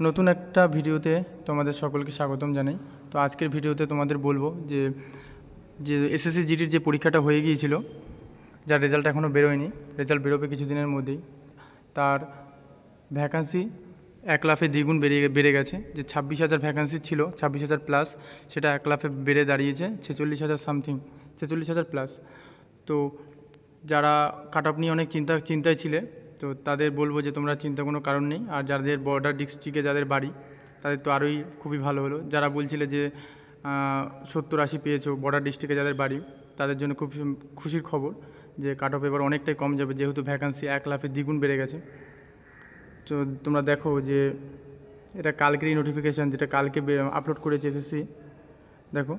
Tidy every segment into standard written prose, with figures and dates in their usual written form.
নতুন একটা ভিডিওতে তোমাদের সকলকে স্বাগতম জানাই। তো আজকের ভিডিওতে তোমাদের বলবো যে এসএসসি জিডির যে পরীক্ষাটা হয়ে গিয়েছিল, যার রেজাল্ট এখনও বেরোয়নি, রেজাল্ট বেরোবে কিছুদিনের মধ্যেই, তার ভ্যাকান্সি 1 লাফে দ্বিগুণ বেড়ে গেছে। যে 26,000 ভ্যাকান্সি ছিল, 26,000 প্লাস, সেটা 1 লাফে বেড়ে দাঁড়িয়েছে 46,000 সামথিং, 46,000 প্লাস। তো যারা কাট অফ নিয়ে অনেক চিন্তায় ছিলে, তো তাদের বলবো যে তোমরা চিন্তা কোনো কারণ নেই। আর যাদের বর্ডার ডিস্ট্রিক্টে যাদের বাড়ি, তাদের তো আরোই খুবই ভালো হলো। যারা বলছিলে যে 70-80 পেয়েছো বর্ডার ডিস্ট্রিক্টে যাদের বাড়ি, তাদের জন্য খুব খুশির খবর যে কাট অফ এবার অনেকটাই কম যাবে, যেহেতু ভ্যাকান্সি 1 লাফে দ্বিগুণ বেড়ে গেছে। তো তোমরা দেখো যে এটা কালকেরই নোটিফিকেশান, যেটা কালকে আপলোড করেছে এসএসসি। দেখো,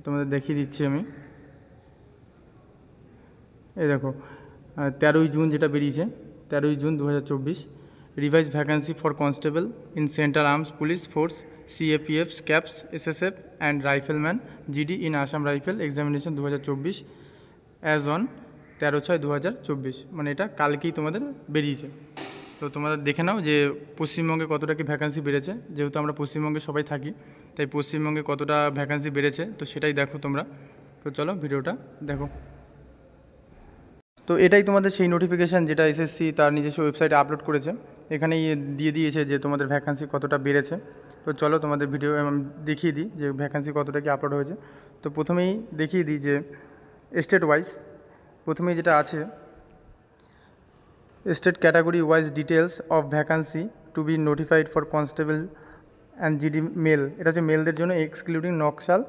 তোমাদের দেখিয়ে দিচ্ছি আমি। এই দেখো 13ই জুন যেটা বেরিয়েছে, 13ই June 2024, revise vacancy for constable in central arms police force, CAPF, SCAPS, SSF and rifleman GD in Assam rifle examination 2024 as on 13/6/2024। মানে এটা কালকেই তোমাদের বেরিয়েছে। তো তোমরা দেখে নাও যে পশ্চিমবঙ্গে কতটা কি ভ্যাকান্সি বেড়েছে। যেহেতু আমরা পশ্চিমবঙ্গে সবাই থাকি, তাই পশ্চিমবঙ্গে কতটা ভ্যাকান্সি বেড়েছে তো সেটাই দেখো তোমরা। তো চলো ভিডিওটা দেখো। তো এটাই তোমাদের সেই নোটিফিকেশান যেটা এসএসসি তার নিজস্ব ওয়েবসাইটে আপলোড করেছে। এখানেই দিয়ে দিয়েছে যে তোমাদের ভ্যাকান্সি কতটা বেড়েছে। তো চলো তোমাদের ভিডিও দেখিয়ে দিই যে ভ্যাকান্সি কতটা কি আপলোড হয়েছে। তো প্রথমেই দেখিয়ে দিই যে স্টেট ওয়াইজ প্রথমেই যেটা আছে, state category wise details of vacancy to be notified for constable and GD male. এটা হচ্ছে মেলদের জন্য, এক্সক্লুডিং নকশাল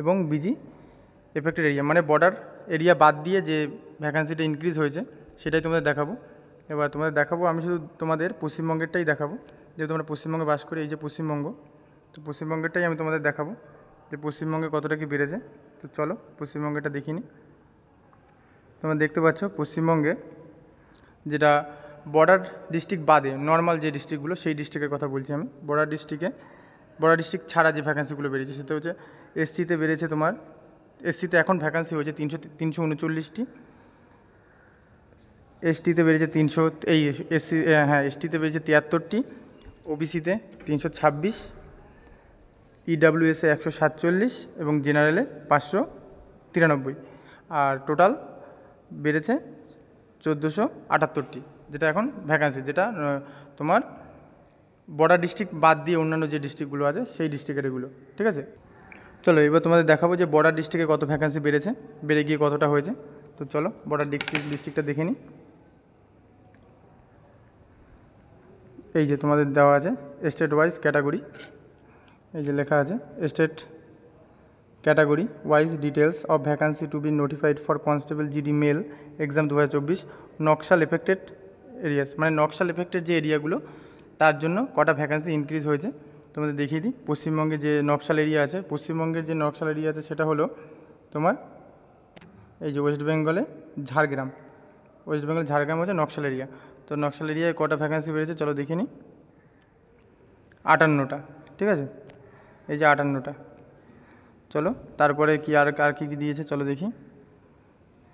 এবং বিজি এফেক্টেড এরিয়া, মানে বর্ডার এরিয়া বাদ দিয়ে যে ভ্যাকান্সিটা ইনক্রিজ হয়েছে সেটাই তোমাদের দেখাবো। এবার তোমাদের দেখাবো, আমি শুধু তোমাদের পশ্চিমবঙ্গেরটাই দেখাবো, যেহেতু তোমরা পশ্চিমবঙ্গে বাস করি। এই যে পশ্চিমবঙ্গ, তো পশ্চিমবঙ্গেরটাই আমি তোমাদের দেখাবো যে পশ্চিমবঙ্গে কতটা কি বেড়েছে। তো চলো পশ্চিমবঙ্গেরটা দেখিনি। তোমরা দেখতে পাচ্ছ পশ্চিমবঙ্গে যেটা বর্ডার ডিস্ট্রিক্ট বাদে নর্মাল যে ডিস্ট্রিক্টগুলো, সেই ডিস্ট্রিক্টের কথা বলছি আমি। বর্ডার ডিস্ট্রিক্ট ছাড়া যে ভ্যাকান্সিগুলো বেরিয়েছে সেটা হচ্ছে এসসিতে বেড়েছে তোমার, এসসিতে এখন ভ্যাকান্সি হয়েছে 339টি, এসটিতে বেড়েছে 300, এই এসসি এসটিতে বেড়েছে 73টি, ওবিসিতে 326, ইডাব্লিউএসে 147 এবং জেনারেলে 593, আর টোটাল বেড়েছে 1478টি, যেটা এখন ভ্যাকান্সি, যেটা তোমার বর্ডার ডিস্ট্রিক্ট বাদ দিয়ে অন্যান্য যে ডিস্ট্রিক্টগুলো আছে সেই ডিস্ট্রিক্টের এগুলো। ঠিক আছে, চলো এবার তোমাদের দেখাবো যে বর্ডার ডিস্ট্রিক্টে কত ভ্যাকান্সি বেড়েছে, বেড়ে গিয়ে কতটা হয়েছে। তো চলো বর্ডার ডিস্ট্রিক্টটা দেখে নিই। এই যে তোমাদের দেওয়া আছে স্টেট ওয়াইজ ক্যাটাগরি, এই যে লেখা আছে state category wise details of vacancy to be notified for constable GD male exam 2024, Naxal affected areas, মানে নকশাল এফেক্টেড যে এরিয়াগুলো তার জন্য কটা ভ্যাকান্সি ইনক্রিজ হয়েছে তোমাদের দেখিয়ে দিই। পশ্চিমবঙ্গে যে নকশাল এরিয়া আছে, পশ্চিমবঙ্গের যে নকশাল এরিয়া আছে সেটা হলো তোমার এই যে ওয়েস্ট বেঙ্গলে ঝাড়গ্রাম হচ্ছে নকশাল এরিয়া। তো নকশাল এরিয়ায় কটা ভ্যাকান্সি বেড়েছে চলো দেখে নিই। 58টা। ঠিক আছে, এই যে 58টা। চলো তারপরে কি আর কী দিয়েছে চলো দেখি।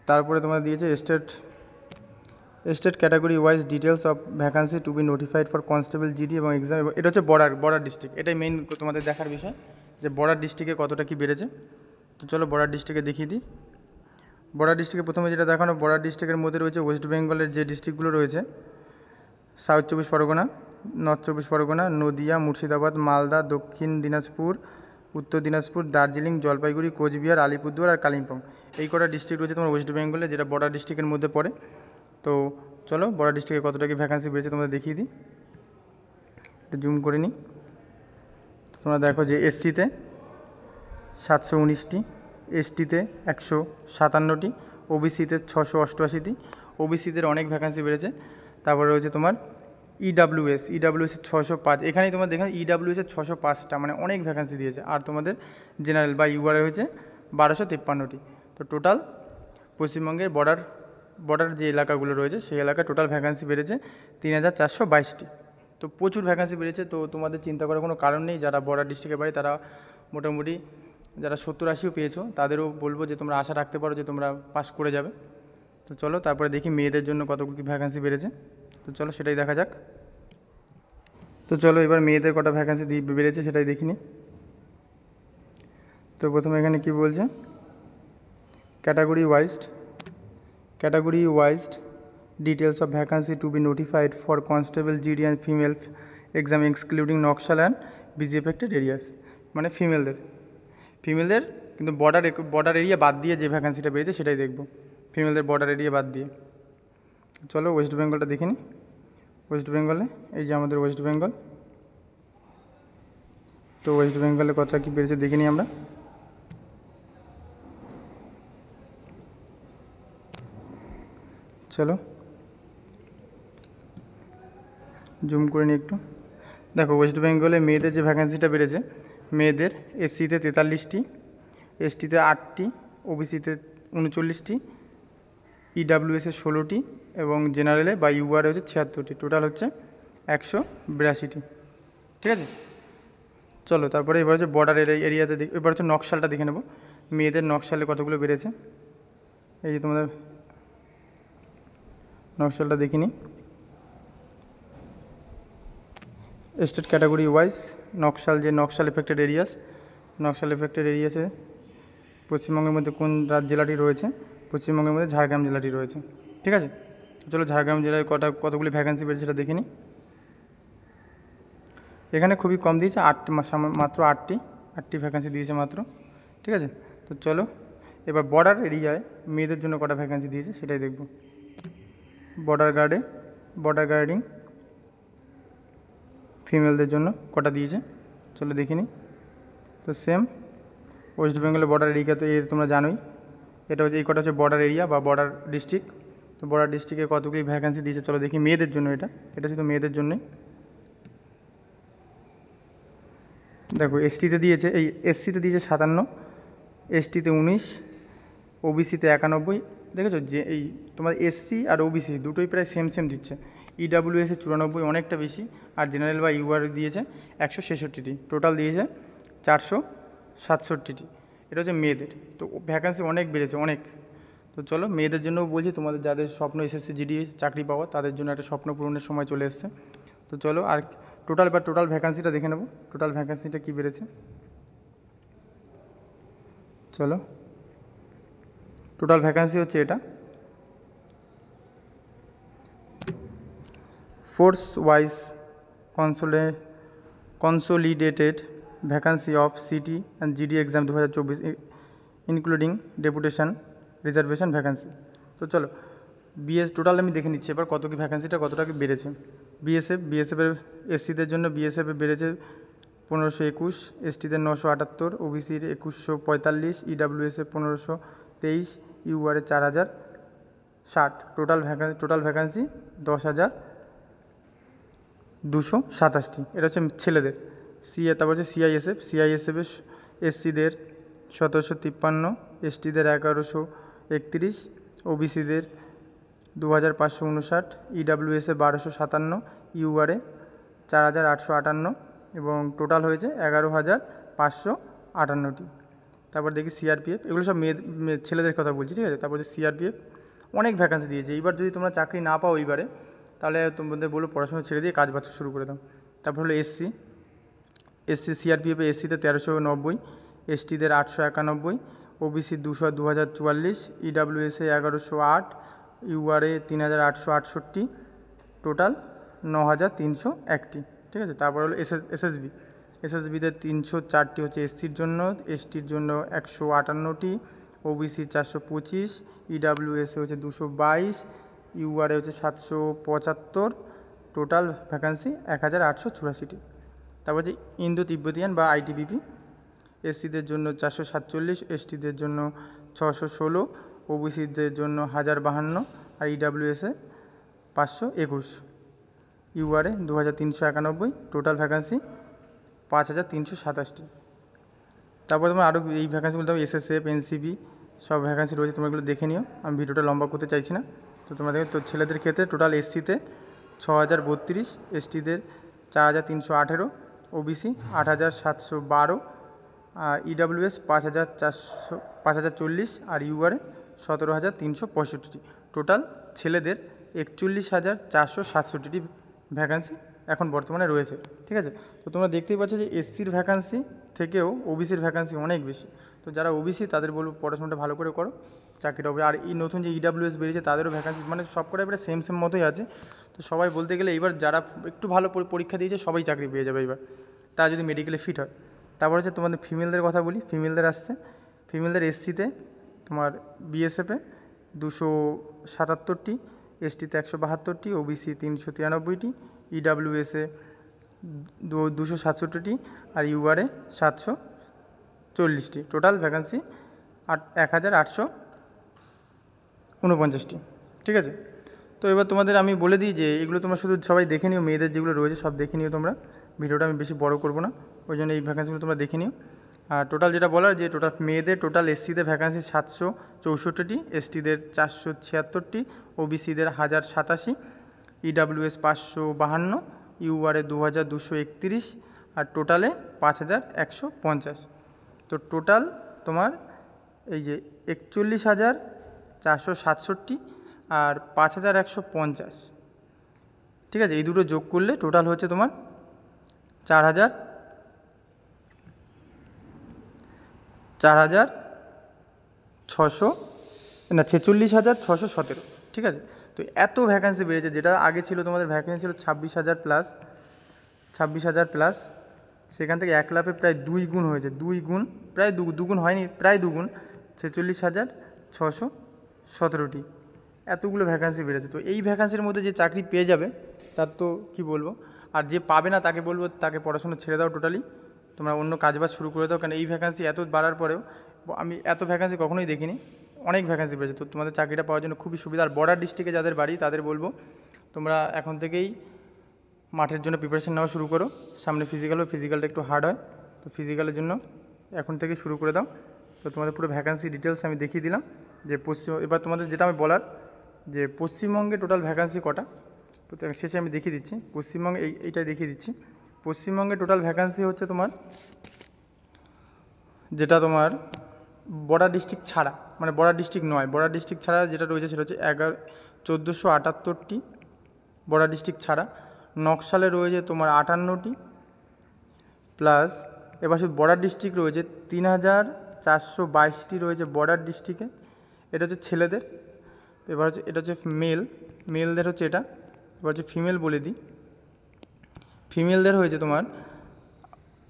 তারপরে তোমার দিয়েছে state category wise details of vacancy to be notified for constable GD এবং এক্সাম। এটা হচ্ছে বর্ডার ডিস্ট্রিক্ট, এটাই মেইন তোমাদের দেখার বিষয় যে বর্ডার ডিস্ট্রিক্টে কতটা কি বেড়েছে। তো চলো বর্ডার ডিস্ট্রিক্টে দেখিয়ে দিই। বর্ডার ডিস্ট্রিক্টে প্রথমে যেটা দেখানো, বর্ডার ডিস্ট্রিক্টের মধ্যে রয়েছে ওয়েস্ট বেঙ্গলের যে ডিস্ট্রিক্টগুলো রয়েছে, সাউথ 24 পরগনা, নর্থ 24 পরগনা, নদিয়া, মুর্শিদাবাদ, মালদা, দক্ষিণ দিনাজপুর, উত্তর দিনাজপুর, দার্জিলিং, জলপাইগুড়ি, কোচবিহার, আলিপুরদুয়ার আর কালিম্পং। এই কটা ডিস্ট্রিক্ট রয়েছে তোমার ওয়েস্ট বেঙ্গলে, যেটা বর্ডার ডিস্ট্রিক্টের মধ্যে পড়ে। তো চলো বর্ডার ডিস্ট্রিক্টে কতটা কি ভ্যাকান্সি বেড়েছে তোমরা দেখিয়ে দিই, একটু জুম করে নিই। তোমরা দেখো যে এসসিতে 719টি, এসটিতে 157টি, ওবিসিতে 688টি, ওবিসিদের অনেক ভ্যাকান্সি বেড়েছে। তারপরে রয়েছে তোমার ইডাব্লিউএসের 605, এখানেই তোমার দেখেন ইডাব্লিউএসের 605টা, মানে অনেক ভ্যাকান্সি দিয়েছে। আর তোমাদের জেনারেল বা ইউআরএ হয়েছে 1253টি। তো টোটাল পশ্চিমবঙ্গের বর্ডার যে এলাকাগুলো রয়েছে সেই এলাকায় টোটাল ভ্যাকান্সি বেড়েছে 3422টি। তো প্রচুর ভ্যাকান্সি বেড়েছে। তো তোমাদের চিন্তা করার কোনো কারণ নেই। যারা বর্ডার ডিস্ট্রিক্টে বাড়ি তারা মোটামুটি যারা 70-80 পেয়েছো তাদেরও বলবো যে তোমরা আশা রাখতে পারো যে তোমরা পাস করে যাবে। তো চলো তারপরে দেখি মেয়েদের জন্য কত কী ভ্যাকান্সি বেড়েছে। তো চলো সেটাই দেখা যাক। তো চলো এবার মেয়েদের কটা ভ্যাকান্সি বেড়েছে সেটাই দেখিনি। তো প্রথমে এখানে কি বলছে, category wise details of vacancy to be notified for constable GD and female exam excluding Naxal and busy affected areas, মানে ফিমেলদের কিন্তু বর্ডার এরিয়া বাদ দিয়ে যে ভ্যাকান্সিটা বেরিয়েছে সেটাই দেখব, ফিমেলদের বর্ডার এরিয়া বাদ দিয়ে। চলো ওয়েস্ট বেঙ্গলটা দেখে নিই। ওয়েস্ট বেঙ্গলে এই যে আমাদের ওয়েস্ট বেঙ্গল, তো ওয়েস্ট বেঙ্গলে কতটা কী বেড়েছে দেখে নিই আমরা। চলো জুম করে নিই একটু। দেখো ওয়েস্ট বেঙ্গলে মেয়েদের যে ভ্যাকান্সিটা বেড়েছে, মেয়েদের এসসিতে 43টি, এসটিতে 8টি, ওবিসিতে 39টি, ইডাব্লিউএসে 16টি এবং জেনারেলে বা ইউআরে হচ্ছে 76টি, টোটাল হচ্ছে 182টি। ঠিক আছে, চলো তারপরে এবার হচ্ছে বর্ডার এরিয়াতে এবার হচ্ছে নকশালটা দেখে নেব, মেয়েদের নকশালে কতগুলো বেড়েছে। এই যে তোমাদের নকশালটা দেখিনি। State category wise Naxal affected এরিয়াসে পশ্চিমবঙ্গের মধ্যে কোন জেলাটি রয়েছে, পশ্চিমবঙ্গের মধ্যে ঝাড়গ্রাম জেলাটি রয়েছে। ঠিক আছে, চলো ঝাড়গ্রাম জেলায় কতগুলি ভ্যাকান্সি বেড়েছে সেটা দেখে নিই। এখানে খুবই কম দিয়েছে, মাত্র আটটি ভ্যাকান্সি দিয়েছে মাত্র। ঠিক আছে, তো চলো এবার বর্ডার এরিয়ায় মেয়েদের জন্য কটা ভ্যাকান্সি দিয়েছে সেটাই দেখব। বর্ডার গার্ডিং ফিমেলদের জন্য কটা দিয়েছে চলো দেখে নিই। তো সেম ওয়েস্ট বেঙ্গলের বর্ডার এরিয়া তো তোমরা জানোই, এটা হচ্ছে এই কটা হচ্ছে বর্ডার এরিয়া বা বর্ডার ডিস্ট্রিক্ট। তো বর্ডার ডিস্ট্রিক্টে কতগুলি ভ্যাকান্সি দিয়েছে চলো দেখি মেয়েদের জন্য। এটা শুধু মেয়েদের জন্যই। দেখো এসটিতে দিয়েছে, এই এসসিতে দিয়েছে 57, এসটিতে 19, ওবিসিতে 91। দেখেছো যে এই তোমার এসসি আর ওবিসি দুটোই প্রায় সেম দিচ্ছে। ইডাব্লিউএসে 94, অনেকটা বেশি, আর জেনারেল বা ইউআর দিয়েছে 166টি, টোটাল দিয়েছে 467টি। এটা হচ্ছে মেয়েদের। তো ভ্যাকান্সি অনেক বেড়েছে, অনেক। তো চলো মেয়েদের জন্যও বলছি, তোমাদের যাদের স্বপ্ন এসএসসি জিডি চাকরি পাওয়া তাদের জন্য একটা স্বপ্ন পূরণের সময় চলে এসছে। তো চলো আর টোটাল ভ্যাকান্সিটা দেখে নেব, টোটাল ভ্যাকান্সিটা কী বেড়েছে। চলো টোটাল ভ্যাকান্সি হচ্ছে এটা, force wise consolidated vacancy of CT and GD exam 2024 including deputation reservation vacancy। তো চলো টোটাল আমি দেখে নিচ্ছি এবার কত কি ভ্যাকান্সিটা কতটা কি বেড়েছে। বিএসএফের এসসিদের জন্য বিএসএফে বেড়েছে 1521, এসটিতে 978, ওবিসির 2145, ইডাব্লিউএসে 1523, ইউআরে 4060। Total vacancy 10,227টি। এটা হচ্ছে ছেলেদের। তারপর হচ্ছে সিআইএসএফের এসসিদের 1753, এসটিদের 1131, ওবিসিদের 2559, ইডাব্লিউএসে 1257, ইউআরে 4858 এবং টোটাল হয়েছে 11,558টি। তারপর দেখি সিআরপিএফ, এগুলো সব ছেলেদের কথা বলছি। ঠিক আছে, তারপর হচ্ছে সিআরপিএফ অনেক ভ্যাকান্সি দিয়েছে। এইবার যদি তোমরা চাকরি না পাও এইবারে, তাহলে তোমাদের বলো পড়াশোনা ছেড়ে দিয়ে কাজ বাচ্চা শুরু করে দাও। তারপর হলো এসসি সিআরপিএফে এসসিতে 1390, এসটিদের 891, ওবিসি 2044, ইডাব্লিউএসে 1108, ইউআরএ 3868, টোটাল 9301টি। ঠিক আছে, তারপর হলো এসএসবিতে 304টি হচ্ছে এসসির জন্য, এসটির জন্য 158টি, ওবিসি 425, ইডাব্লিউএসে হচ্ছে 222, ইউআরএ হচ্ছে 775, টোটাল ভ্যাকান্সি 1884টি। তারপর যে ইন্দো তিব্বতিয়ান বা আইটিবিপি, এসসিদের জন্য 447, এসটিদের জন্য 616, ওবিসিদের জন্য 1052 আর ইডাব্লিউএসে 521, ইউআরএ 2391, টোটাল ভ্যাকান্সি 5327টি। তারপর তোমার আরও এই ভ্যাকান্সিগুলো তোমার এসএসএফ এনসিবি সব ভ্যাকান্সি রয়েছে, তোমরা এগুলো দেখে নিও, আমি ভিডিওটা লম্বা করতে চাইছি না। তো তোমাদের তো ছেলেদের ক্ষেত্রে টোটাল এসসিতে 6032, এসটিদের 4318, ওবিসি 8712, ইডাব্লিউএস 5040 আর ইউআরএ 17365। টোটাল ছেলেদের 41,467টি ভ্যাকান্সি এখন বর্তমানে রয়েছে, ঠিক আছে। তো তোমরা দেখতেই পাচ্ছ যে এসসির ভ্যাকান্সি থেকেও ওবিসির ভ্যাকান্সি অনেক বেশি। তো যারা ওবিসি তাদের বলবো পড়াশোনাটা ভালো করে করো, চাকরিটা হবে। আর এই নতুন যে ইডাব্লিউএস বেরিয়েছে তাদেরও ভ্যাকান্সি মানে সব কটা এবারে সেম মতোই আছে। তো সবাই বলতে গেলে এইবার যারা একটু ভালো পরীক্ষা দিয়েছে সবাই চাকরি পেয়ে যাবে এবার, তারা যদি মেডিকেলে ফিট হয়। তারপর হচ্ছে তোমাদের ফিমেলদের কথা বলি, ফিমেলদের আসছে। ফিমেলদের এসসিতে তোমার বিএসএফে 277টি, এসটিতে 172টি, ওবিসি 393টি, ইডাব্লিউএসে 267টি, আর ইউআরে 740টি। টোটাল ভ্যাকান্সি 1849টি, ঠিক আছে। তো এবার তোমাদের আমি বলে দিই যে এগুলো তোমরা শুধু সবাই দেখে নিও, মেয়েদের যেগুলো রয়েছে সব দেখে নিও তোমরা। ভিডিওটা আমি বেশি বড় করব না, ওই জন্য এই ভ্যাকান্সিগুলো তোমরা দেখে নিও। আর টোটাল যেটা বলার যে টোটাল মেয়েদের টোটাল এসসিদের ভ্যাকান্সি 764টি, এসটিদের 476টি, ওবিসিদের 1087, ইডাব্লিউএস 552, ইউআরে 2231, আর টোটালে 5150। তো টোটাল তোমার এই যে 41,467 আর 5150, ঠিক আছে। এই দুটো যোগ করলে টোটাল হচ্ছে তোমার 46,617, ঠিক আছে। তো এত ভ্যাকান্সি বেড়েছে, যেটা আগে ছিল তোমাদের ভ্যাকেন্সি ছিল 26,000 প্লাস, সেখান থেকে 1 লাফে প্রায় 2 গুণ হয়েছে, 2 গুণ, প্রায় দুগুণ হয়নি, প্রায় 2 গুণ, 46,617টি। এতগুলো ভ্যাকান্সি বেড়েছে। তো এই ভ্যাকান্সির মধ্যে যে চাকরি পেয়ে যাবে তার তো কি বলবো, আর যে পাবে না তাকে বলবো তাকে পড়াশোনা ছেড়ে দাও টোটালি, তোমরা অন্য কাজবাজ শুরু করে দাও। কারণ এই ভ্যাকান্সি এত বাড়ার পরেও আমি এত ভ্যাকান্সি কখনোই দেখিনি, অনেক ভ্যাকান্সি বেড়েছে। তো তোমাদের চাকরিটা পাওয়ার জন্য খুবই সুবিধা। আর বর্ডার ডিস্ট্রিক্টে যাদের বাড়ি তাদের বলবো তোমরা এখন থেকেই মাঠের জন্য প্রিপারেশন নেওয়া শুরু করো। সামনে ফিজিক্যালটা একটু হার্ড হয়, তো ফিজিক্যালের জন্য এখন থেকে শুরু করে দাও। তো তোমাদের পুরো ভ্যাকান্সি ডিটেলস আমি দেখিয়ে দিলাম। যে এবার তোমাদের যেটা আমি বলার যে পশ্চিমবঙ্গে টোটাল ভ্যাকান্সি কটা, তো শেষে আমি দেখিয়ে দিচ্ছি। পশ্চিমবঙ্গে এইটাই দেখিয়ে দিচ্ছি। পশ্চিমবঙ্গে টোটাল ভ্যাকান্সি হচ্ছে তোমার, যেটা তোমার বর্ডার ডিস্ট্রিক্ট ছাড়া, মানে বর্ডার ডিস্ট্রিক্ট নয়, বর্ডার ডিস্ট্রিক্ট ছাড়া যেটা রয়েছে সেটা হচ্ছে 1478টি বর্ডার ডিস্ট্রিক্ট ছাড়া। নকশালে রয়েছে তোমার 58টি, প্লাস এবার শুধু বর্ডার ডিস্ট্রিক্ট রয়েছে 3422টি রয়েছে বর্ডার ডিস্ট্রিক্টে। এটা হচ্ছে ছেলেদের। এবার হচ্ছে এটা হচ্ছে মেলদের হচ্ছে এটা। এবার হচ্ছে ফিমেল বলে দিই, ফিমেলদের হয়েছে তোমার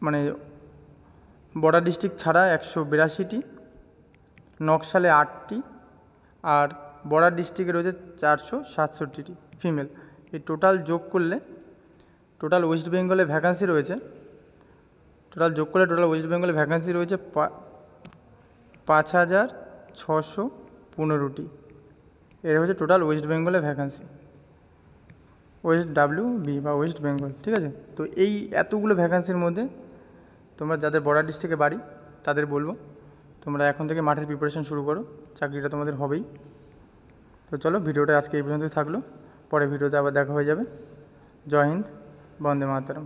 মানে বর্ডার ডিস্ট্রিক্ট ছাড়া 182টি, নকশালে 8টি, আর বর্ডার ডিস্ট্রিক্টে রয়েছে 467টি ফিমেল। এই টোটাল যোগ করলে টোটাল ওয়েস্ট বেঙ্গলে ভ্যাকান্সি রয়েছে, টোটাল ওয়েস্ট বেঙ্গলে ভ্যাকান্সি রয়েছে 5615টি। এর হচ্ছে টোটাল ওয়েস্ট বেঙ্গলে ভ্যাকান্সি, OSWB বা ওয়েস্ট বেঙ্গল, ঠিক আছে। তো এই এতগুলো ভ্যাকান্সির মধ্যে তোমরা যাদের বর্ডার ডিস্ট্রিক্টে বাড়ি তাদের বলবো তোমরা এখন থেকে মাঠের প্রিপারেশন শুরু করো, চাকরিটা তোমাদের হবেই। তো চলো, ভিডিওটা আজকে এই পর্যন্তই থাকলো, পরে ভিডিওতে আবার দেখা হয়ে যাবে। জয় হিন্দ, বন্দে মাতরম।